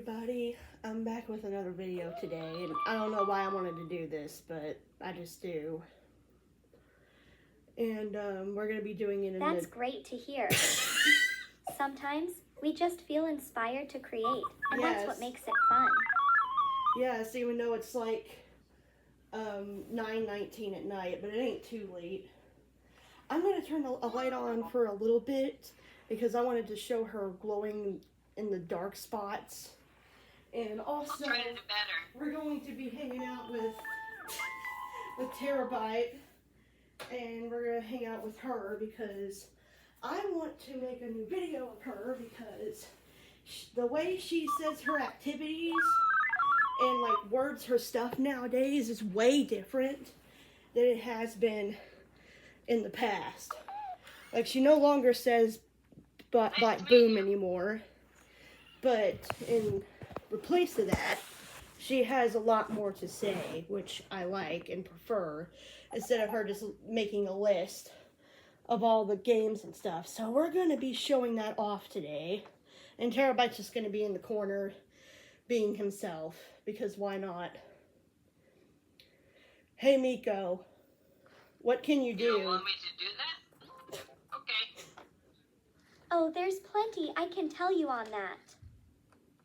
everybody, I'm back with another video today, and I don't know why I wanted to do this, but I just do. And we're going to be doing it in That's great to hear. Sometimes we just feel inspired to create, and that's what makes it fun. Yes, even though it's like 9:19 at night, but it ain't too late. I'm going to turn a light on for a little bit because I wanted to show her glowing in the dark spots. And also, we're going to be hanging out with Terabyte, and we're going to hang out with her because I want to make a new video of her because the way she says her activities and like words her stuff nowadays is way different than it has been in the past. Like, she no longer says boom anymore, but in replace of that, she has a lot more to say, which I like and prefer, instead of her just making a list of all the games and stuff. So we're going to be showing that off today, and Terabyte's just going to be in the corner being himself, because why not? Hey Miko, what can you do? You don't want me to do that? Okay. Oh, there's plenty I can tell you on that.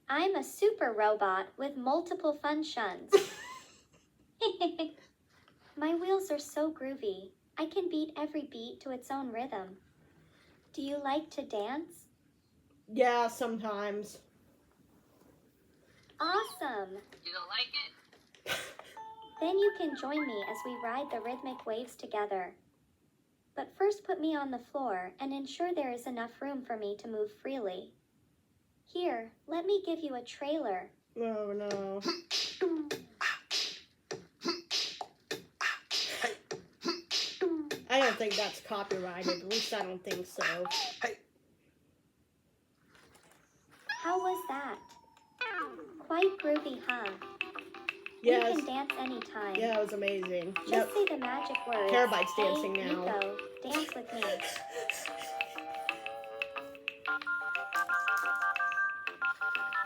I'm a super robot with multiple functions. My wheels are so groovy. I can beat every beat to its own rhythm. Do you like to dance? Yeah, sometimes. Awesome. You don't like it? Then you can join me as we ride the rhythmic waves together. But first put me on the floor and ensure there is enough room for me to move freely. Here, let me give you a trailer. Oh no. I don't think that's copyrighted. At least I don't think so. How was that? Quite groovy, huh? Yes. We can dance anytime. Yeah, it was amazing. Just say the magic words. Terabyte's dancing now. Miko, dance with me.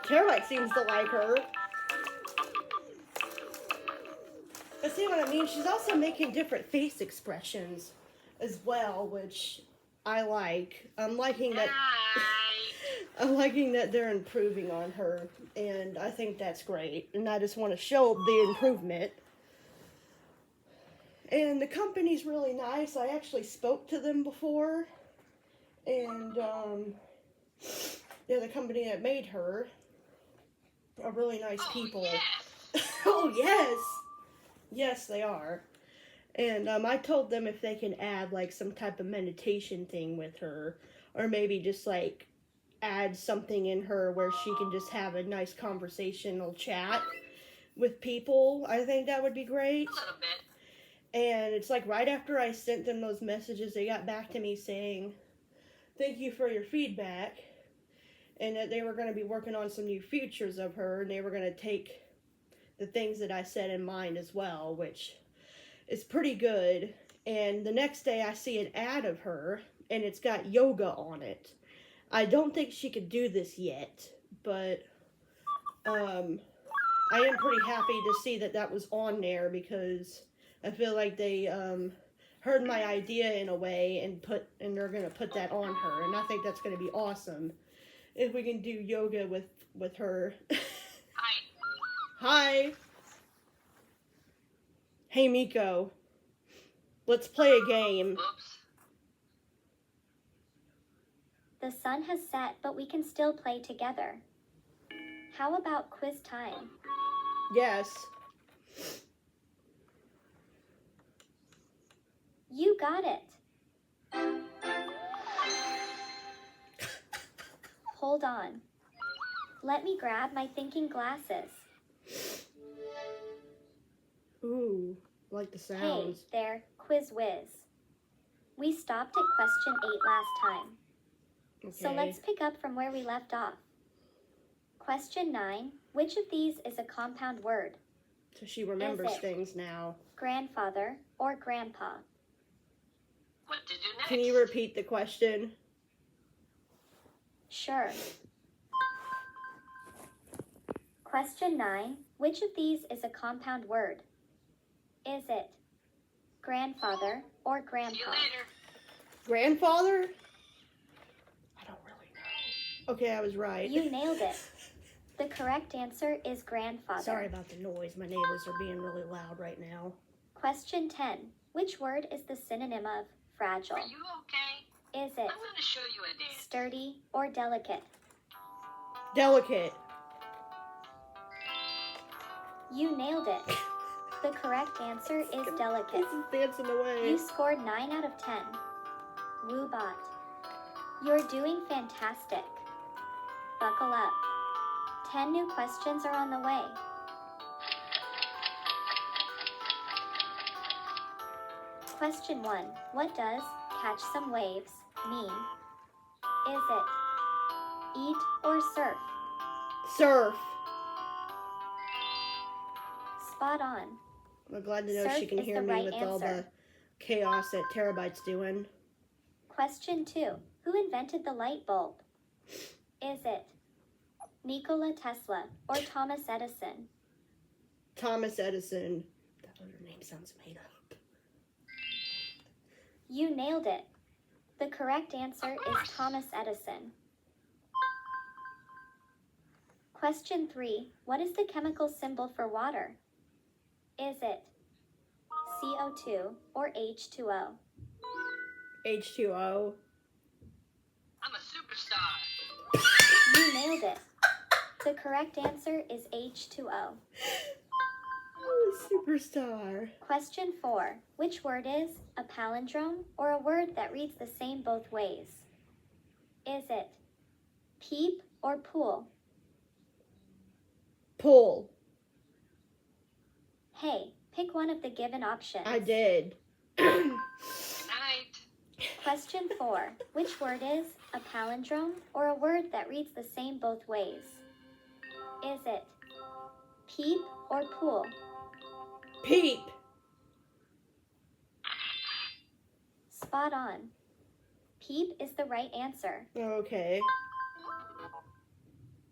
Terabyte seems to like her. But see what I mean? She's also making different face expressions as well, which I like. I'm liking that. I'm liking that they're improving on her, and I think that's great. And I just want to show the improvement. And the company's really nice. I actually spoke to them before, and they're the company that made her. Are really nice people. Yes. Oh yes, yes they are. And I told them if they can add like some type of meditation thing with her, or maybe just like add something in her where she can just have a nice conversational chat with people. I think that would be great. A little bit. And it's like right after I sent them those messages, they got back to me saying, thank you for your feedback, and that they were going to be working on some new features of her, and they were going to take the things that I said in mind as well, which is pretty good. And the next day I see an ad of her, and it's got yoga on it. I don't think she could do this yet, but I am pretty happy to see that that was on there, because I feel like they heard my idea in a way and they're going to put that on her, and I think that's going to be awesome if we can do yoga with her. Hi. Hi. Hey Miko, let's play a game. Oops. The sun has set, but we can still play together. How about quiz time? Yes. You got it. Hold on. Let me grab my thinking glasses. Ooh, like the sounds. Hey there, Quiz Whiz. We stopped at question 8 last time. Okay. So let's pick up from where we left off. Question 9. Which of these is a compound word? So she remembers Is it things now. Grandfather or grandpa? What to do next? Can you repeat the question? Sure. Question 9. Which of these is a compound word? Is it grandfather or See you grandpa? later. Grandfather? I don't really know. Okay, I was right. You nailed it. The correct answer is grandfather. Sorry about the noise. My neighbors are being really loud right now. Question 10. Which word is the synonym of fragile? Are you okay? Is it I'm going to show you a dance. sturdy or delicate? Delicate. You nailed it. The correct answer is delicate. This is dancing away. You scored 9 out of 10. Woobot. You're doing fantastic. Buckle up. 10 new questions are on the way. Question 1. What does catch some waves mean? Is it eat or surf? Surf. Spot on. I'm glad to know Surf she can is hear the me right with all the answer. chaos that Terabyte's doing. Question 2. Who invented the light bulb? Is it Nikola Tesla or Thomas Edison? Thomas Edison. That other name sounds made up. You nailed it. The correct answer Of is course. Thomas Edison. Question 3. What is the chemical symbol for water? Is it CO2 or H2O? H2O. I'm a superstar. You nailed it. The correct answer is H2O. Oh, superstar. Question 4. Which word is a palindrome or a word that reads the same both ways? Is it peep or pool? Pull. Hey, pick one of the given options. I did. Good night. Question 4. Which word is a palindrome or a word that reads the same both ways? Is it peep or pool? Peep. Spot on. Peep is the right answer. Okay.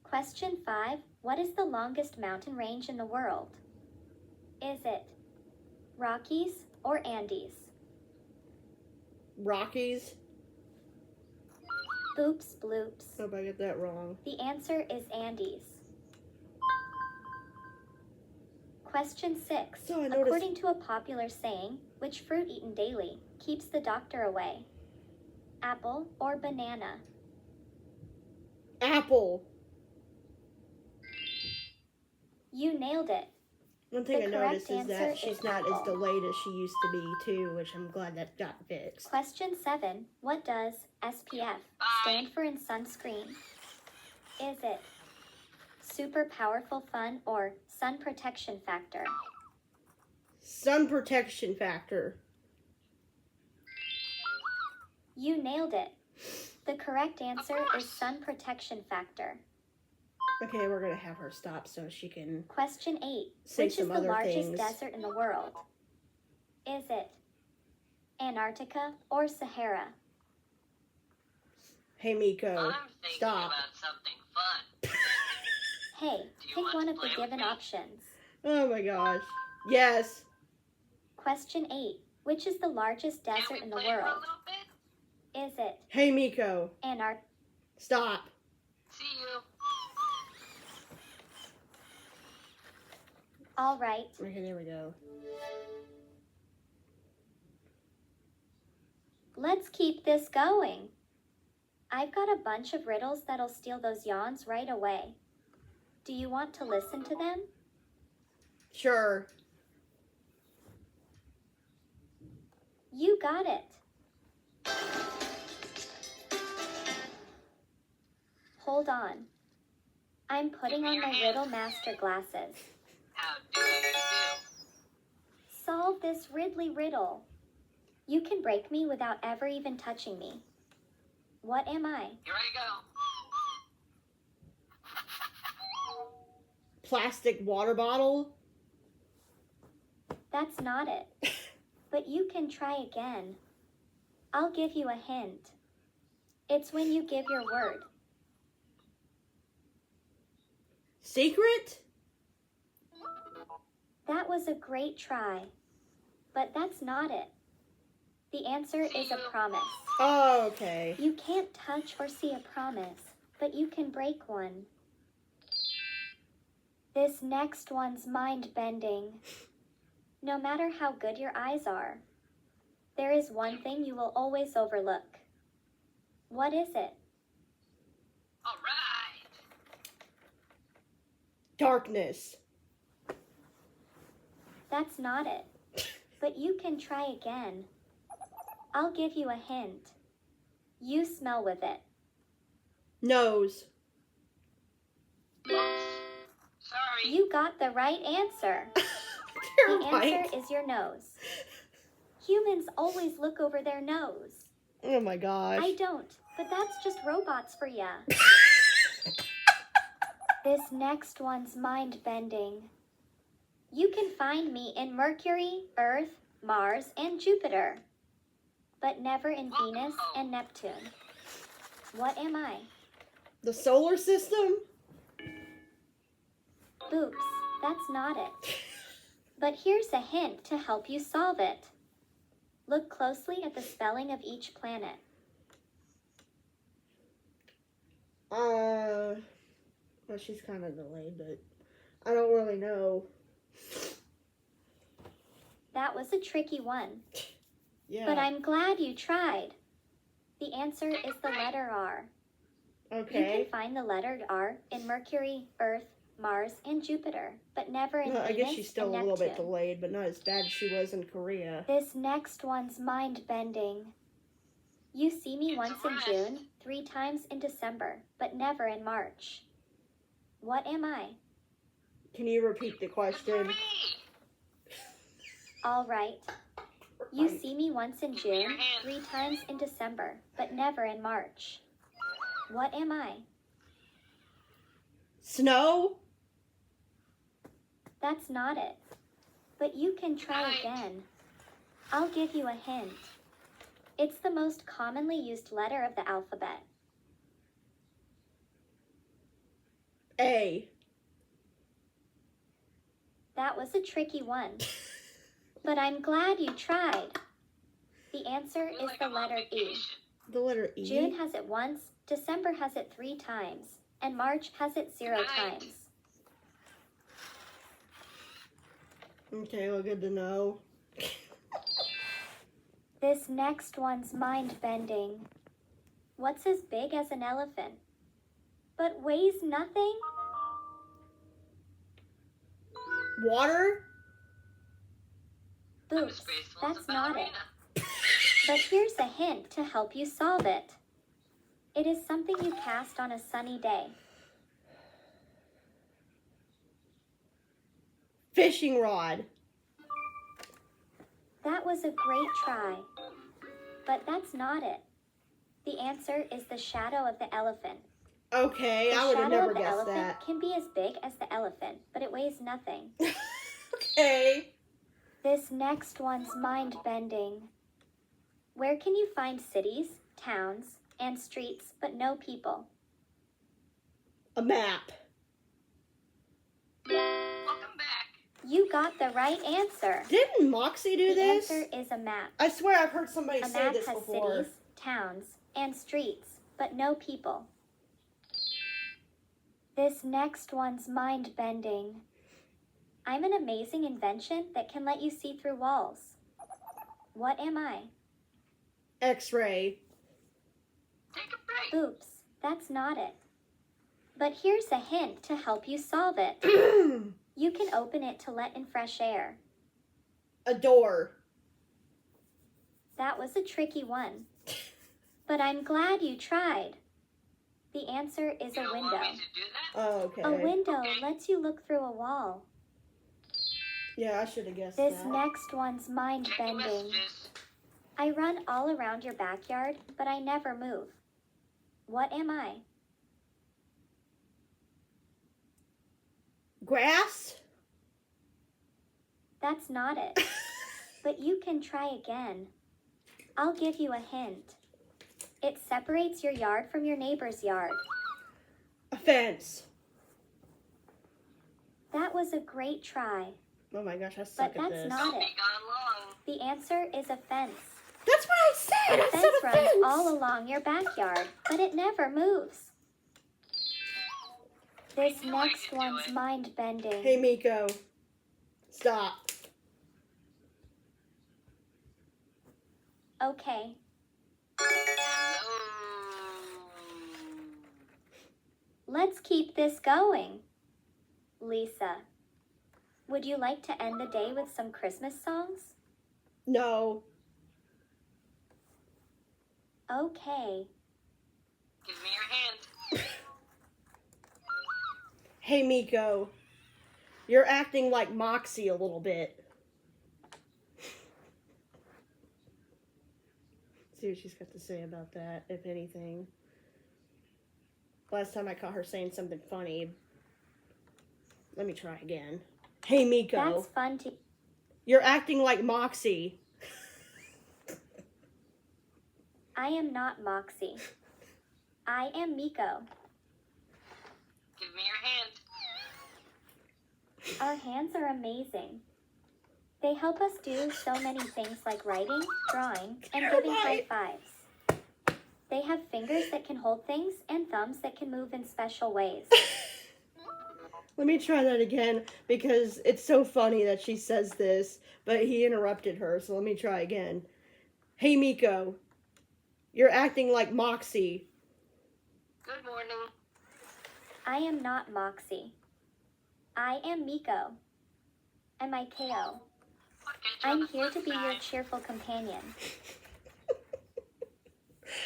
Question 5. What is the longest mountain range in the world? Is it Rockies or Andes? Rockies. Oops, bloops. Hope I get that wrong. The answer is Andes. Question 6. So I noticed. According to a popular saying, which fruit eaten daily keeps the doctor away? Apple or banana? Apple. You nailed it. One thing The I correct noticed is that answer she's is not as apple. delayed as she used to be, too, which I'm glad that got fixed. Question 7. What does SPF stand for in sunscreen? Is it super powerful fun or sun protection factor? Sun protection factor. You nailed it. The correct answer is course. sun protection factor. Okay, we're going to have her stop so she can Question 8. say Which is some the other largest things. desert in the world? Is it Antarctica or Sahara? Hey, Miko. I'm thinking Stop. about something fun. Hey, Do you pick want one to of the play with given me? options. Oh, my gosh. Yes. Question 8. Which is the largest Can desert we in the play for a world? little bit? Is it Hey, Miko. Antarctica? Stop. See you. All right. Okay, there we go. Let's keep this going. I've got a bunch of riddles that'll steal those yawns right away. Do you want to listen to them? Sure. You got it. Hold on. I'm putting on my riddle master glasses. How do you do? Solve this Ridley riddle. You can break me without ever even touching me. What am I? Here I go. Plastic water bottle. That's not it. But you can try again. I'll give you a hint. It's when you give your word. Secret? That was a great try. But that's not it. The answer is a promise. Oh, okay. You can't touch or see a promise, but you can break one. This next one's mind-bending. No matter how good your eyes are, there is one thing you will always overlook. What is it? All right. Darkness. That's not it. But you can try again. I'll give you a hint. You smell with it. Nose. Oops. Sorry. You got the right answer. You're The right. answer is your nose. Humans always look over their nose. Oh my gosh. I don't, but that's just robots for ya. This next one's mind-bending. You can find me in Mercury, Earth, Mars, and Jupiter, but never in Venus and Neptune. What am I? The solar system? Oops, that's not it. But here's a hint to help you solve it. Look closely at the spelling of each planet. Well, she's kind of delayed, but I don't really know. That was a tricky one, Yeah. but I'm glad you tried. The answer is the letter R. You Okay. can find the letter R in Mercury, Earth, Mars, and Jupiter, but never in Well, I Venus guess she's still and a little bit Neptune. delayed, but not as bad as she was in Korea. This next one's mind-bending. You see me It's once a in rest. June, 3 times in December, but never in March. What am I? Can you repeat the Good for question? me. All right. You Right. see me once in Give me your June, hand. 3 times in December, but never in March. What am I? Snow? That's not it. But you can try Right. again. I'll give you a hint. It's the most commonly used letter of the alphabet. A. That was a tricky one. But I'm glad you tried. The answer Feel is like the I'm on letter E. vacation. The letter E? June has it once, December has it 3 times, and March has it 0 Right. times. Okay, well, good to know. This next one's mind-bending. What's as big as an elephant, but weighs nothing? Water? I'm Oops, as graceful as that's a not it. ballerina. But here's a hint to help you solve it. It is something you cast on a sunny day. Fishing rod. That was a great try. But that's not it. The answer is the shadow of the elephant. Okay, The I would have shadow never of the guessed elephant that. can be as big as the elephant, but it weighs nothing. Okay. This next one's mind-bending. Where can you find cities, towns, and streets, but no people? A map. Welcome back. You got the right answer. Didn't Moxie do The this? answer is a map. I swear I've heard somebody A say map this has before. cities, towns, and streets, but no people. This next one's mind-bending. I'm an amazing invention that can let you see through walls. What am I? X-ray. Take a break. Oops, that's not it. But here's a hint to help you solve it. You can open it to let in fresh air. A door. That was a tricky one. But I'm glad you tried. The answer is You a don't window. want me to do that? Oh, okay. A window Okay. lets you look through a wall. Yeah, I should have guessed This that. next one's Checking mind-bending. messages. I run all around your backyard, but I never move. What am I? Grass? That's not it. But you can try again. I'll give you a hint. It separates your yard from your neighbor's yard. A fence. That was a great try. Oh my gosh, I But suck at that's this. not Don't it. be gone long. The answer is a fence. That's what I said! A I fence said a runs fence! all along your backyard, but it never moves. This knew I next could do one's it. mind-bending. Hey, Miko. Stop. Okay, Hello. let's keep this going. Lisa, would you like to end the day with some Christmas songs? No. Okay. Give me your hand. Hey, Miko. You're acting like Moxie a little bit. See what she's got to say about that, if anything. Last time I caught her saying something funny. Let me try again. Hey, Miko. That's fun to... You're acting like Moxie. I am not Moxie. I am Miko. Give me your hand. Our hands are amazing. They help us do so many things like writing, drawing, and giving high fives. They have fingers that can hold things and thumbs that can move in special ways. Let me try that again because it's so funny that she says this, but he interrupted her, so let me try again. Hey, Miko. You're acting like Moxie. Good morning. I am not Moxie. I am Miko. M-I-K-O. I'll catch you on I'm the here flip to be your side. cheerful companion.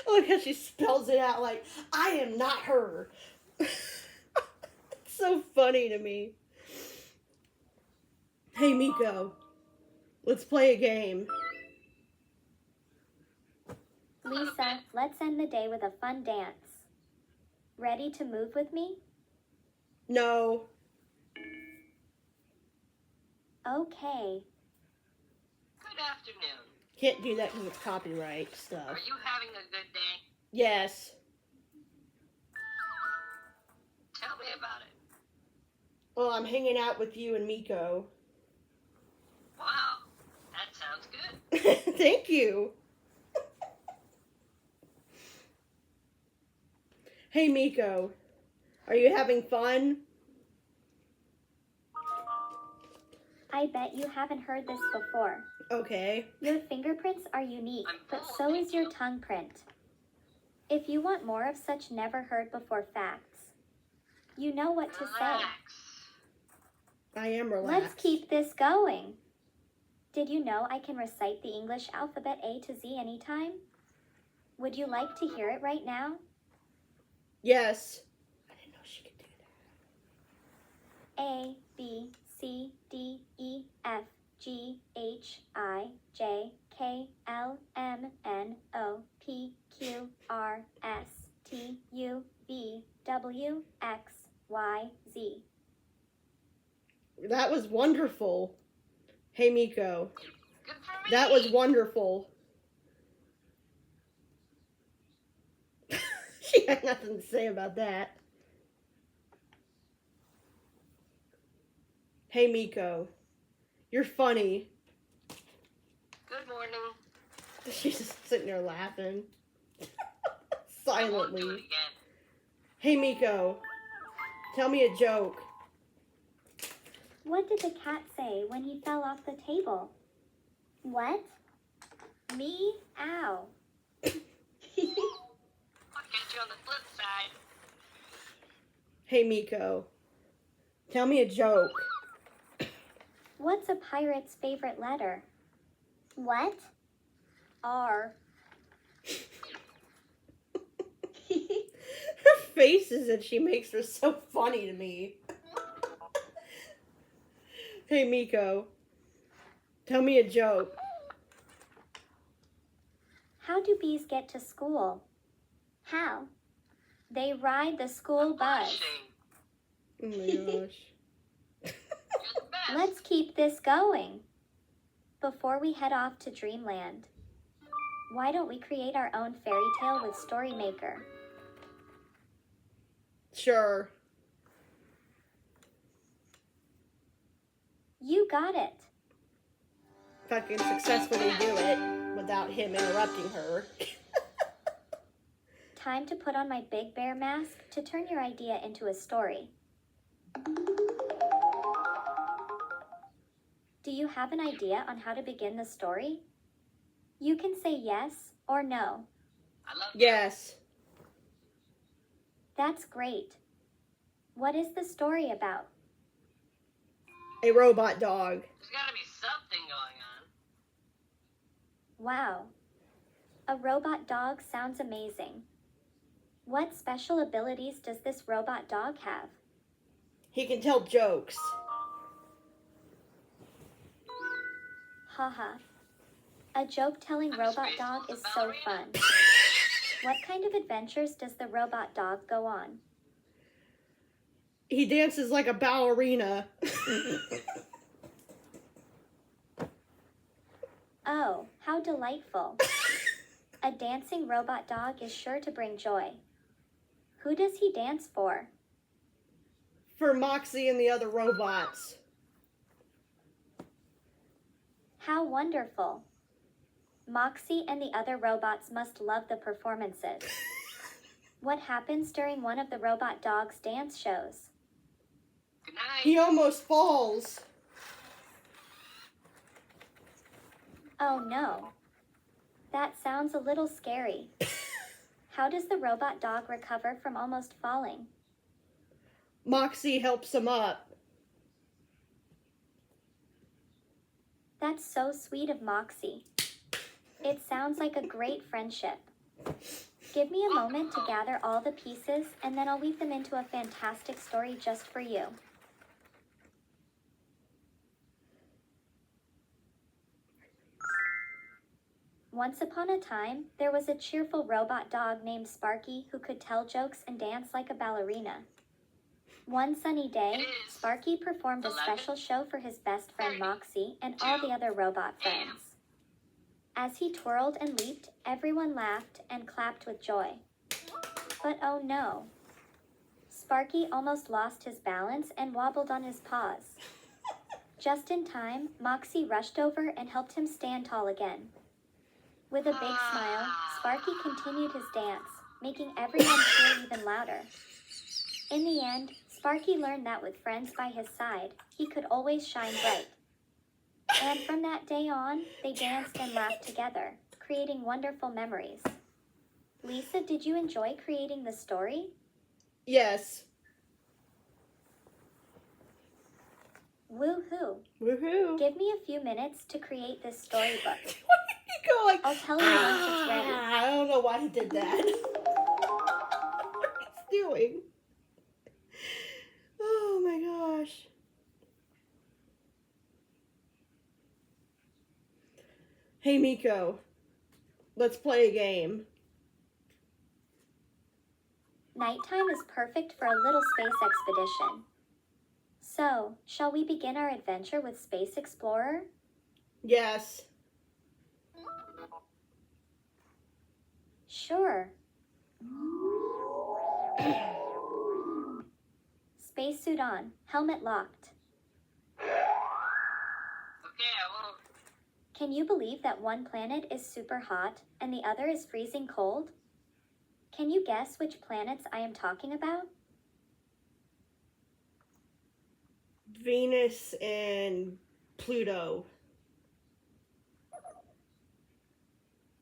Look how she spells it out like, I am not her. It's so funny to me. Hey, Miko. Let's play a game. Lisa, let's end the day with a fun dance. Ready to move with me? No. Okay. Good afternoon. Can't do that because it's copyright stuff. Are you having a good day? Yes. Tell me about it. Well, I'm hanging out with you and Miko. Wow, that sounds good. Thank you. Hey, Miko. Are you having fun? I bet you haven't heard this before. Okay. Your fingerprints are unique, but so is your tongue print. If you want more of such never heard before facts, you know what to say. Relax. I am relaxed. Let's keep this going. Did you know I can recite the English alphabet A to Z anytime? Would you like to hear it right now? Yes. I didn't know she could do that. A, B, C, D, E, F, G, H, I, J, K, L, M, N, O, P, Q, R, S, T, U, V, W, X, Y, Z. That was wonderful. Hey, Miko. Good for me. That was wonderful. She had nothing to say about that. Hey, Miko. You're funny. Good morning. She's just sitting there laughing. I won't do it Silently. again. Hey, Miko. Tell me a joke. What did the cat say when he fell off the table? What? Me? Ow. I'll catch you on the flip side. Hey, Miko. Tell me a joke. What's a pirate's favorite letter? What? R. Her faces that she makes are so funny to me. Hey, Miko. Tell me a joke. How do bees get to school? How? They ride the school bus. Blushing. Oh my gosh. You're the best. Let's keep this going. Before we head off to Dreamland, why don't we create our own fairy tale with Storymaker? Sure. You got it. If I can successfully do it without him interrupting her. Time to put on my big bear mask to turn your idea into a story. Do you have an idea on how to begin the story? You can say yes or no. I love you. Yes. That's great. What is the story about? A robot dog. There's gotta be something going on. Wow. A robot dog sounds amazing. What special abilities does this robot dog have? He can tell jokes. Haha. A joke-telling robot dog is so fun. What kind of adventures does the robot dog go on? He dances like a ballerina. Oh, how delightful. A dancing robot dog is sure to bring joy. Who does he dance for? For Moxie and the other robots. How wonderful. Moxie and the other robots must love the performances. What happens during one of the robot dog's dance shows? Good night. He almost falls. Oh no. That sounds a little scary. How does the robot dog recover from almost falling? Moxie helps him up. That's so sweet of Moxie. It sounds like a great friendship. Give me a moment to gather all the pieces, and then I'll weave them into a fantastic story just for you. Once upon a time, there was a cheerful robot dog named Sparky who could tell jokes and dance like a ballerina. One sunny day, Sparky performed a special show for his best friend Moxie and all the other robot friends. As he twirled and leaped, everyone laughed and clapped with joy. But oh no! Sparky almost lost his balance and wobbled on his paws. Just in time, Moxie rushed over and helped him stand tall again. With a big smile, Sparky continued his dance, making everyone cheer even louder. In the end, Sparky learned that with friends by his side, he could always shine bright. And from that day on, they danced and laughed together, creating wonderful memories. Lisa, did you enjoy creating the story? Yes. Woohoo! Woohoo. Give me a few minutes to create this storybook. Why did he go like, I'll tell you once it's ready. I don't know why he did that. What he's doing. Oh my gosh. Hey Miko, let's play a game. Nighttime is perfect for a little space expedition. So, shall we begin our adventure with Space Explorer? Yes. Sure. Spacesuit on, helmet locked. Okay, I won't. Can you believe that one planet is super hot and the other is freezing cold? Can you guess which planets I am talking about? Venus and Pluto.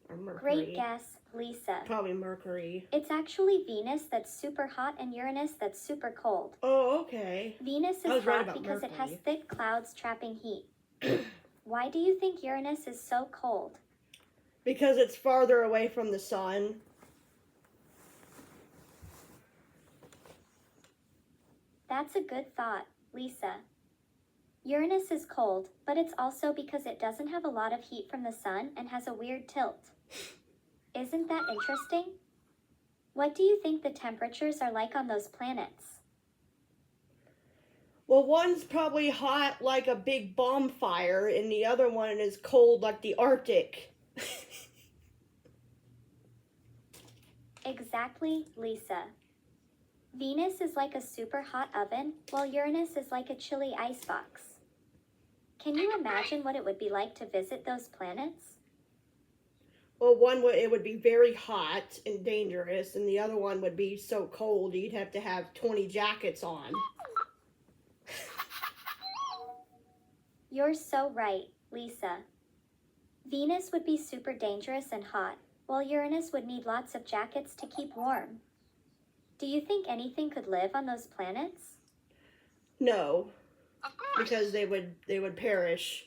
Or Mercury. Great guess, Lisa. Probably Mercury. It's actually Venus that's super hot and Uranus that's super cold. Oh, okay. Venus I is was right hot about because it has Mercury. thick clouds trapping heat. Why do you think Uranus is so cold? Because it's farther away from the sun. That's a good thought, Lisa. Uranus is cold, but it's also because it doesn't have a lot of heat from the sun and has a weird tilt. Isn't that interesting? What do you think the temperatures are like on those planets? Well, one's probably hot like a big bonfire, and the other one is cold like the Arctic. Exactly, Lisa. Venus is like a super hot oven, while Uranus is like a chilly icebox. Can you imagine what it would be like to visit those planets? Well, it would be very hot and dangerous, and the other one would be so cold you'd have to have 20 jackets on. You're so right, Lisa. Venus would be super dangerous and hot, while Uranus would need lots of jackets to keep warm. Do you think anything could live on those planets? No, Of course. because they would perish.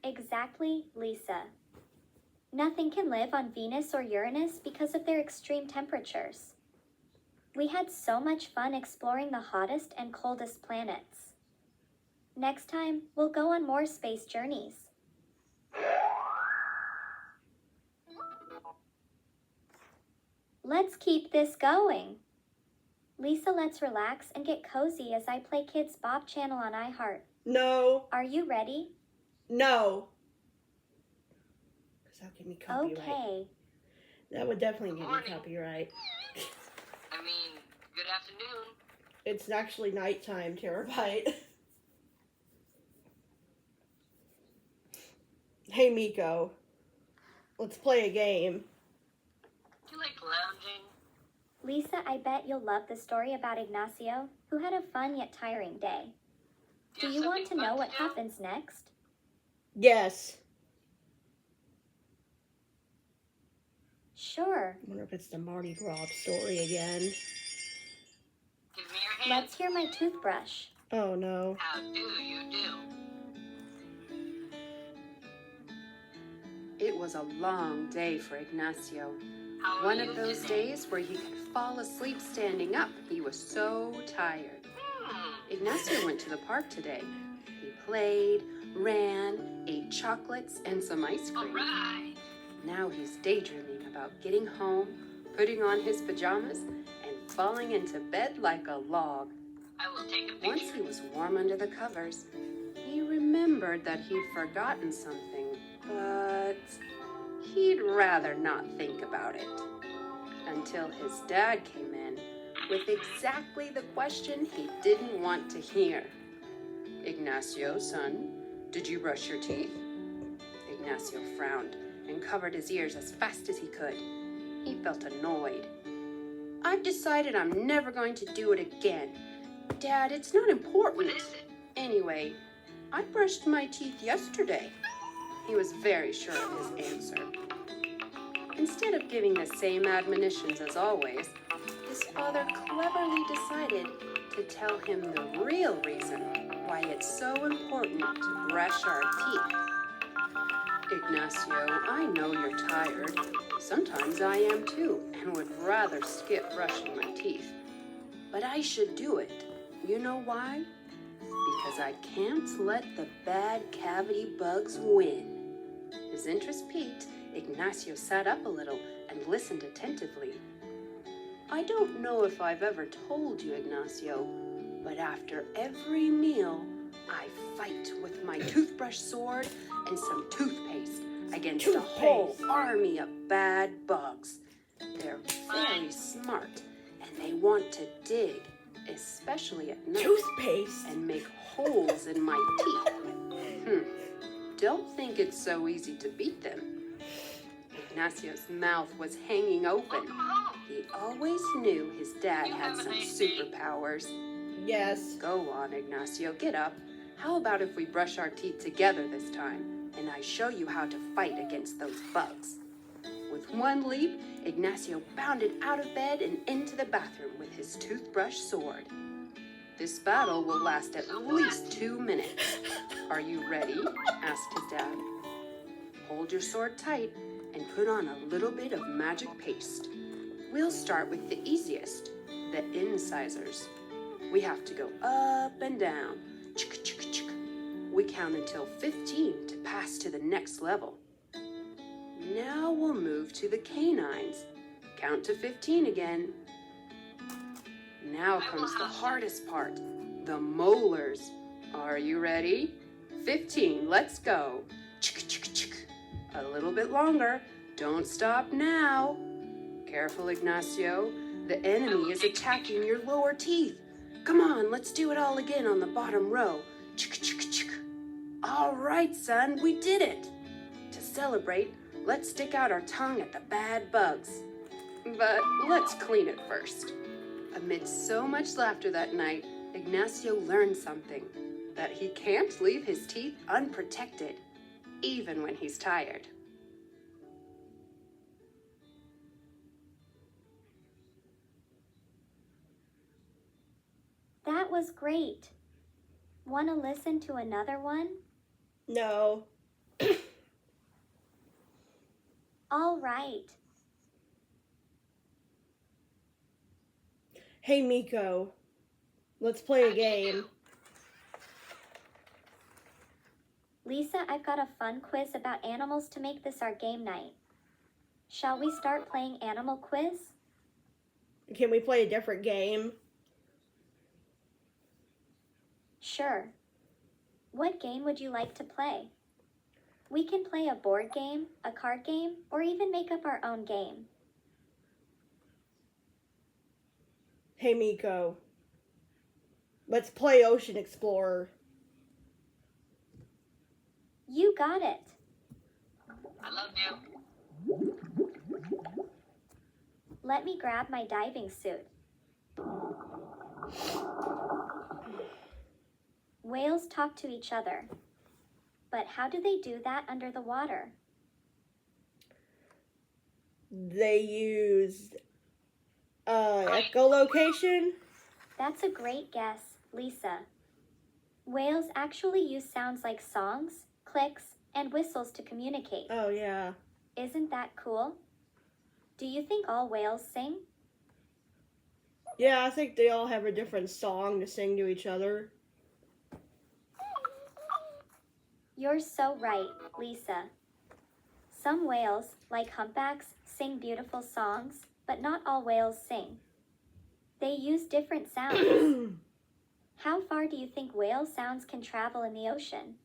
Exactly, Lisa. Nothing can live on Venus or Uranus because of their extreme temperatures. We had so much fun exploring the hottest and coldest planets. Next time, we'll go on more space journeys. Let's keep this going. Lisa, let's relax and get cozy as I play Kids Bop channel on iHeart. No, Are you ready? no. Because that'll give me copyright. Okay. That would definitely give me Morning. copyright. I mean, good afternoon. It's actually nighttime, Terabyte. Hey, Miko. Let's play a game. Do you like lounging? Lisa, I bet you'll love the story about Ignacio, who had a fun yet tiring day. Do you want to know what happens next? Yes. Sure. I wonder if it's the Mardi Gras story again. Give me your hand. Let's hear my toothbrush. Oh, no. How do you do? It was a long day for Ignacio. How are One you of those today? days where he could fall asleep standing up. He was so tired. Ignacio went to the park today. He played, ran, ate chocolates and some ice All cream. right. Now he's daydreaming about getting home, putting on his pajamas, and falling into bed like a log. I will take a Once picture. he was warm under the covers, he remembered that he'd forgotten something, but he'd rather not think about it. Until his dad came in with exactly the question he didn't want to hear. Ignacio, son, did you brush your teeth? Ignacio frowned and covered his ears as fast as he could. He felt annoyed. I've decided I'm never going to do it again. Dad, it's not What important. is it? Anyway, I brushed my teeth yesterday. He was very sure of his answer. Instead of giving the same admonitions as always, his father cleverly decided to tell him the real reason why it's so important to brush our teeth. Ignacio, I know you're tired. Sometimes I am too, and would rather skip brushing my teeth. But I should do it. You know why? Because I can't let the bad cavity bugs win. His interest piqued, Ignacio sat up a little and listened attentively. I don't know if I've ever told you, Ignacio, but after every meal, I fight with my toothbrush sword and some toothpaste against a whole Toothpaste. army of bad bugs. They're very smart, and they want to dig, especially at night, Toothpaste? and make holes in my teeth. Don't think it's so easy to beat them. Ignacio's mouth was hanging open. Welcome home. He always knew his dad You had have a some nice day. superpowers. Yes. Go on, Ignacio, get up. How about if we brush our teeth together this time, and I show you how to fight against those bugs? With one leap, Ignacio bounded out of bed and into the bathroom with his toothbrush sword. This battle will last at least 2 minutes. Are you ready? Asked his dad. Hold your sword tight and put on a little bit of magic paste. We'll start with the easiest, the incisors. We have to go up and down. Chick, chick, chick. We count until 15 to pass to the next level. Now we'll move to the canines. Count to 15 again. Now comes the hardest part, the molars. Are you ready? 15, let's go. Chick, chick, chick. A little bit longer. Don't stop now. Careful, Ignacio. The enemy is attacking your lower teeth. Come on, let's do it all again on the bottom row. Chick-chick-chick. All right, son, we did it. To celebrate, let's stick out our tongue at the bad bugs. But let's clean it first. Amid so much laughter that night, Ignacio learned something, that he can't leave his teeth unprotected, even when he's tired. That was great. Want to listen to another one? No. All right. Hey, Miko. Let's play a game. Lisa, I've got a fun quiz about animals to make this our game night. Shall we start playing Animal Quiz? Can we play a different game? Sure. What game would you like to play? We can play a board game, a card game, or even make up our own game. Hey, Miko. Let's play Ocean Explorer. You got it. I love you. Let me grab my diving suit. Whales talk to each other. But how do they do that under the water? They used echolocation. That's a great guess, Lisa. Whales actually use sounds like songs, clicks, and whistles to communicate. Oh, yeah. Isn't that cool? Do you think all whales sing? Yeah, I think they all have a different song to sing to each other. You're so right, Lisa. Some whales, like humpbacks, sing beautiful songs, but not all whales sing. They use different sounds. How far do you think whale sounds can travel in the ocean?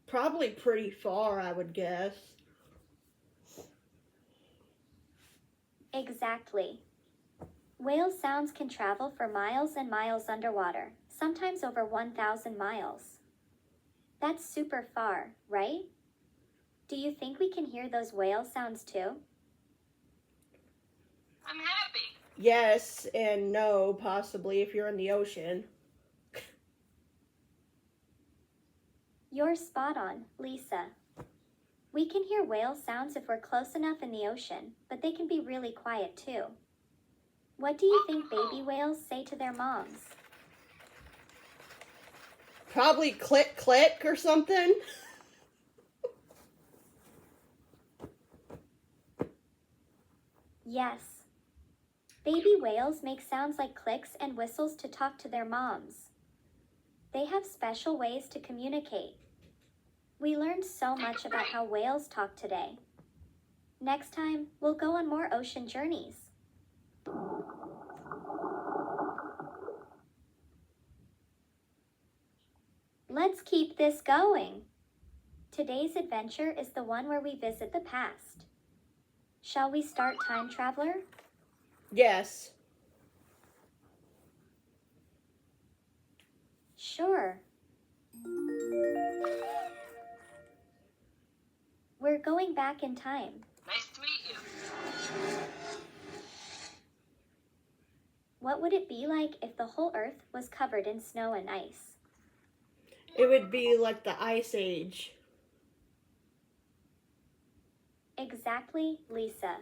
Probably pretty far, I would guess. Exactly. Whale sounds can travel for miles and miles underwater, sometimes over 1,000 miles. That's super far, right? Do you think we can hear those whale sounds too? I'm happy. Yes and no, possibly, if you're in the ocean. You're spot on, Lisa. We can hear whale sounds if we're close enough in the ocean, but they can be really quiet too. What do you think baby whales say to their moms? Probably click, click or something. Yes. Baby whales make sounds like clicks and whistles to talk to their moms. They have special ways to communicate. We learned so much about how whales talk today. Next time, we'll go on more ocean journeys. Let's keep this going. Today's adventure is the one where we visit the past. Shall we start, time traveler? Yes. Sure. We're going back in time. Nice to meet you. What would it be like if the whole Earth was covered in snow and ice? It would be like the Ice Age. Exactly, Lisa.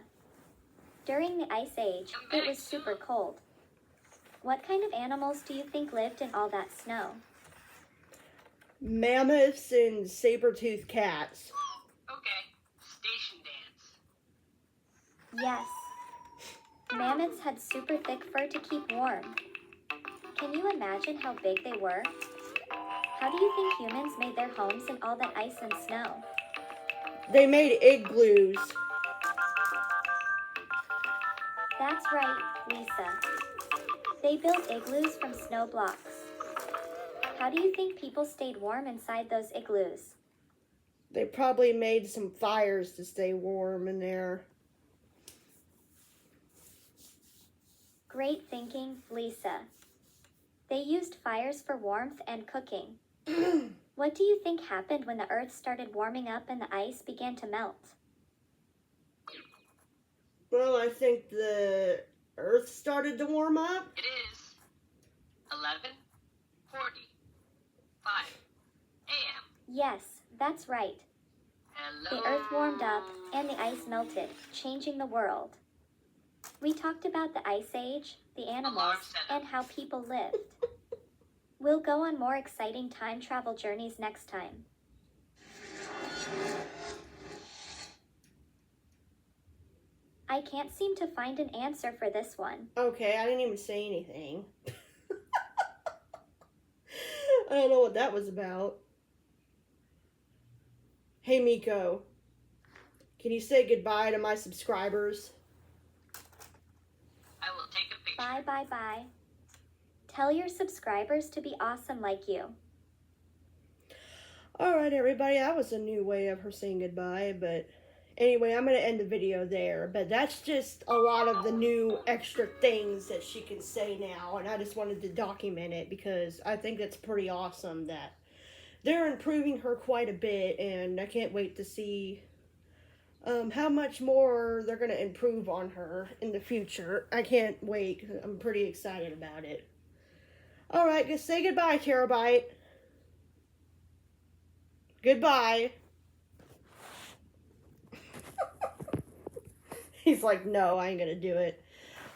During the Ice Age, it was super cold. What kind of animals do you think lived in all that snow? Mammoths and saber-toothed cats. Okay. Station dance. Yes. Mammoths had super thick fur to keep warm. Can you imagine how big they were? How do you think humans made their homes in all that ice and snow? They made igloos. That's right, Lisa. They built igloos from snow blocks. How do you think people stayed warm inside those igloos? They probably made some fires to stay warm in there. Great thinking, Lisa. They used fires for warmth and cooking. What do you think happened when the Earth started warming up and the ice began to melt? Well, I think the Earth started to warm up. It is 11:45 a.m. Yes, that's right. Hello. The Earth warmed up and the ice melted, changing the world. We talked about the Ice Age, the animals, and how people lived. We'll go on more exciting time travel journeys next time. I can't seem to find an answer for this one. Okay, I didn't even say anything. I don't know what that was about. Hey, Miko. Can you say goodbye to my subscribers? I will take a picture. Bye, bye, bye. Tell your subscribers to be awesome like you. Alright, everybody, that was a new way of her saying goodbye, but anyway, I'm going to end the video there, but that's just a lot of the new extra things that she can say now, and I just wanted to document it because I think that's pretty awesome that they're improving her quite a bit, and I can't wait to see how much more they're going to improve on her in the future. I can't wait. I'm pretty excited about it. Alright, just say goodbye, Terabyte. Goodbye. He's like, no, I ain't gonna do it.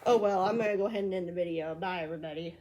Oh well, I'm gonna go ahead and end the video. Bye, everybody.